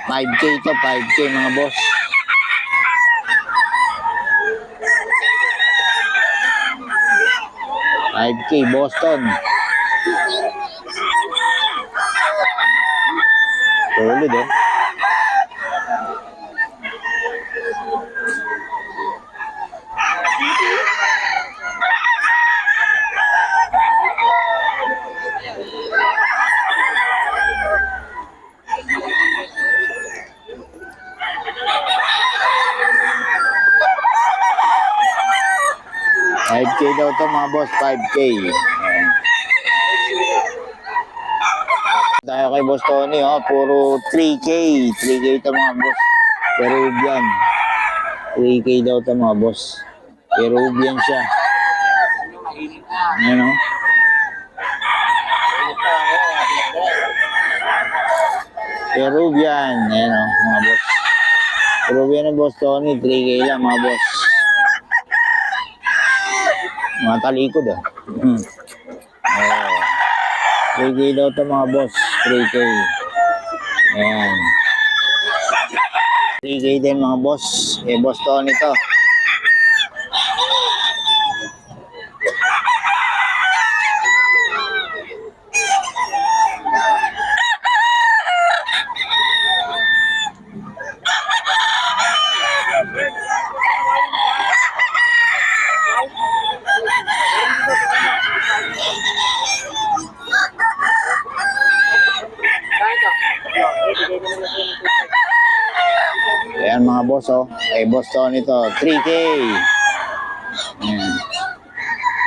5K to, 5K mga boss. $5K Boston. Solid eh. $5K daw to mga boss, 5K. Tayo kay Boss Tony, oh, puro 3K. 3K to mga boss. Peruvian. 3K daw to mga boss. Peruvian siya. Ayan o. Peruvian. Ayan o mga boss. Peruvian ng Boss Tony, 3K lang mga boss. Mga talikod ah. 3K daw ito mga boss. 3K. Ayan. 3K din mga boss. Boss Tony to. Ayan mga boss oh. Boss Tony to. 3K. Ayan.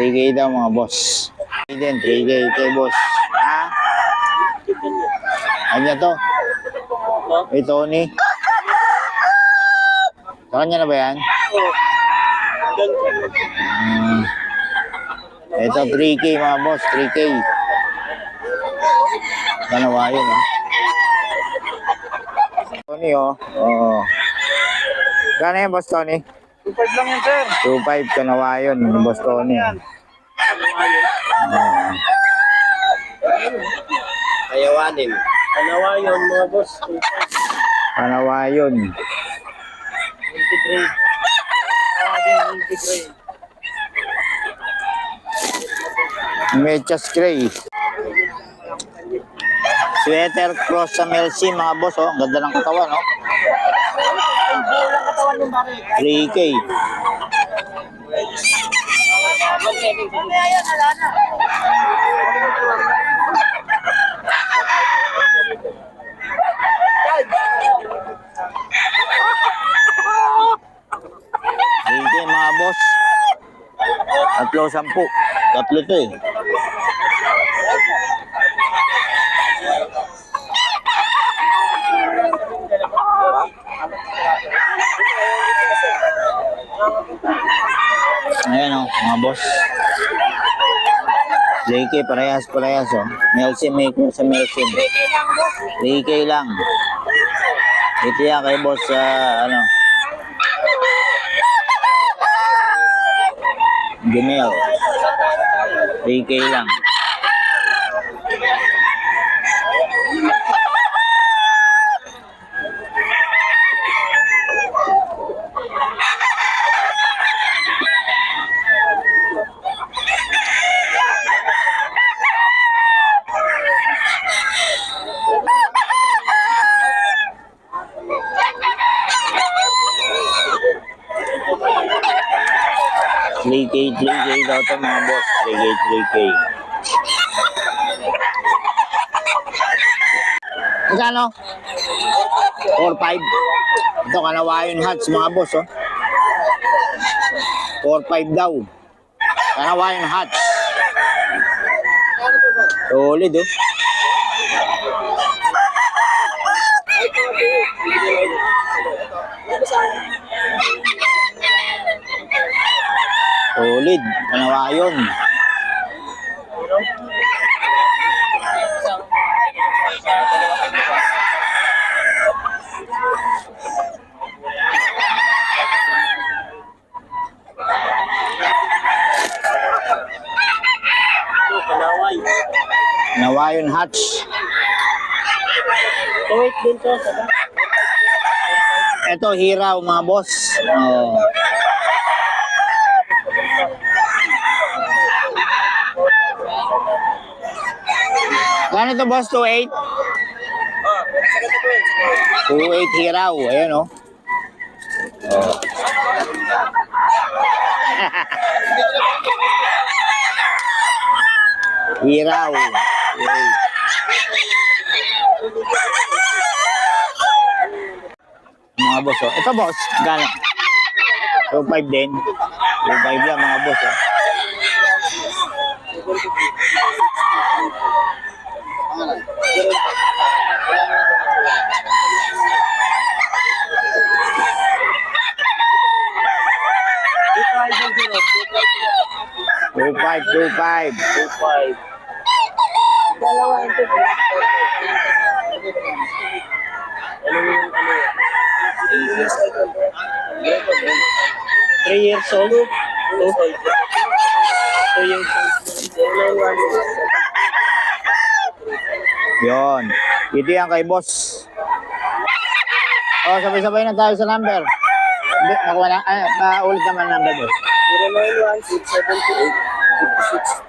3K daw mga boss. 3K kay boss. Ha? Kanya to? Tony. Sa kanya na ba yan? Ito 3K mga boss. 3K. Kanawa yun oh. Tony oh. Oo. Gano yan Boss Tony? 2.5 lang yan sir. 2.5 kanawa yun. Boss Tony. Kayawanin. Kanawa yun mga boss. 2.5. Kanawa yun. Integrate. Integrate. Mechas Gray. Sweater cross sa Melsi mga boss oh. Ang ganda ng katawan oh. 3K. Mga boss. 3-10. Tatlo to eh. Ayan o, mga boss. 3K, parehas oh. Melsim, maker sa Melsim. 3K lang. Ito yan kay boss sa, Gmail. 3K lang. $3K daw ito mga boss. 3K. Magkano? 4-5. Ito kanawayon hats mga boss oh. 4-5 daw. Kanawayon hats. Solid oh. Solid, kanawayon. Nawayon hats. Wait din to, saka. Ito, hiraw, mga boss. Oh. Gano ito, boss? 2.8? 2.8 hiraw. Ayan, oh. Oh. Hiraw. 2.8. Mga boss, oh. Ito, boss. Gano? 2.5 din. 2.5 lang, mga boss, oh. Two five. Dalawa ito. Three years old. 2 years old. Yon. Ito yan kay boss. Oh, sabay-sabay na tayo sa number. Hindi, nakuha na. Ay, paulit naman ang number, boss.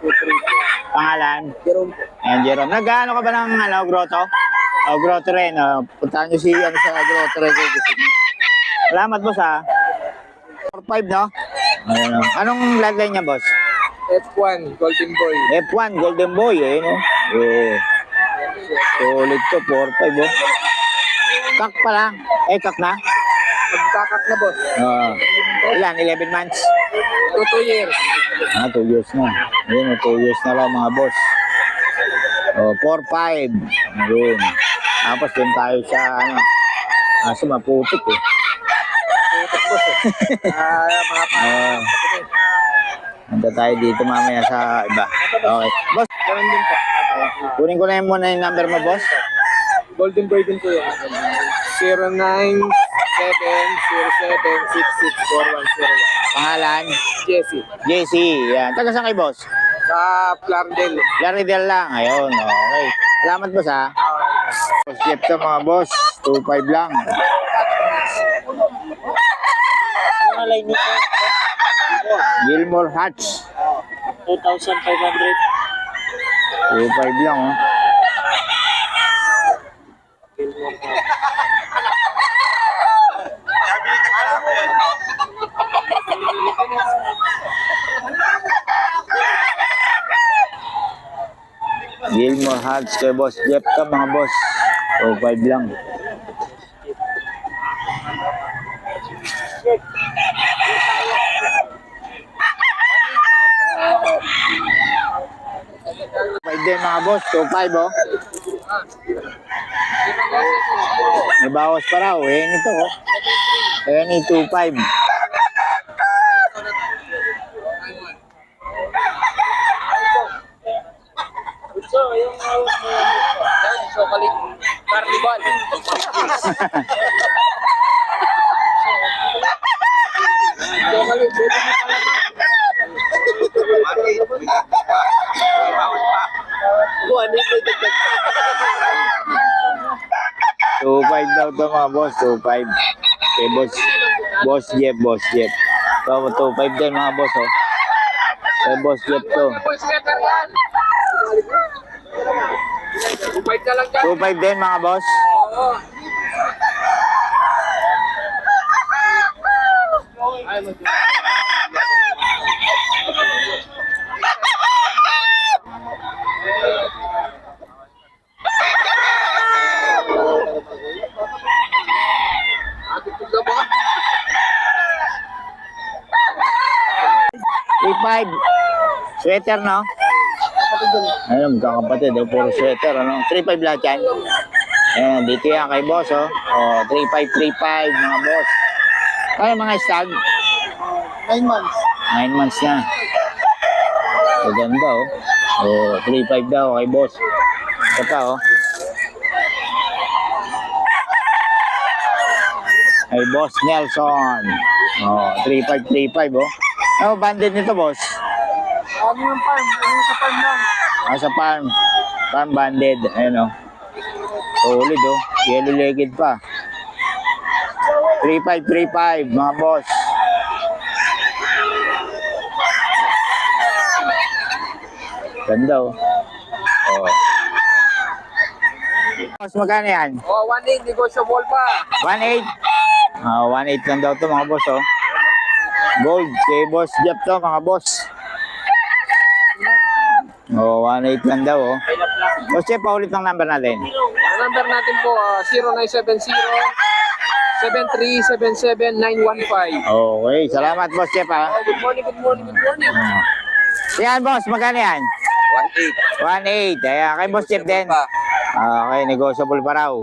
0916785623. Pangalan? Jerome. Ayan, Jerome. Nag-ano ka ba ng grotto? O, grotto rin. Puntahan nyo si sa grotto rin. Salamat, boss, ha. 4-5, no? Ayan, no? Anong bloodline niya, boss? F1 Golden Boy. F1, Golden Boy, eh, no? Oh. Solid to, 4-5, oh. Kak pala. Kak na? Magkakak na, boss. Ilan? 11 months? 2 years. 2 years na. Ayun, 2 years na lang, mga boss. 4-5. Ayun. Tapos din tayo sa, aso maputik, eh. Putok, boss. Mga Punta tayo dito mamaya sa iba. Okay. Boss, Ganun din po. kunin ko na yun muna yung number mo, boss. Golden Boy din po yun. 0977066401. Pangalan? Jesse. JC. Yan. Taga saan kay boss? Sa Plardel. Laridel lang. Ayun. Okay. Salamat, boss, ha. Boss Jeff to, mga boss. 2.5 lang. Ano line nito? Gilmore Hatch. 2,500. 2.5 lang, oh. Gilmore Hatch kay boss Jeff ka, mga boss. 2.5 lang. Din, mga boss, 2.5, oh. May bawas pa raw, eh, nito, oh. Ayan, 2.5. Carnival. Two five daw to, mga boss, 2.5. Okay, boss Jeff. So, 2.5 din, mga boss, oh. Okay, boss Jeff to. 2.5 din, mga boss. Five. Sweater, no? Ayun, magkakapatid, oh, puro sweater, ano? 3.5 lahat yan. Ayan, dito yan kay boss, oh. 3.5, mga boss. Kaya mga stag? 9 months. 9 months na. Maganda, oh. 3.5 daw kay boss. Ito pa, oh. Kay boss Nelson. 3.5, oh. Ano banded nito, boss? Ano yung farm? Ano sa farm lang? Sa farm. Farm banded. Ayun, oh. Solid, oh. Yellow-legged pa. 3535 mga boss. Ganda oh. Oh. Boss, magkano yan? Oh, 1.8 negotiable pa. 1.8? 1.8 lang daw to mga boss oh. Gold, kay Boss Jeff to mga boss. Oh, 1.8 lang daw oh. Boss Jeff, paulit ng number natin. Ang number natin po, 0970-7377-915. Okay, salamat Boss Jeff ha. Oh, good morning, good morning, good morning. Yan boss, magkano yan? 1.8. 1.8. Ayan, kay Boss Jeff din. Pa. Okay, negotiable pa raw.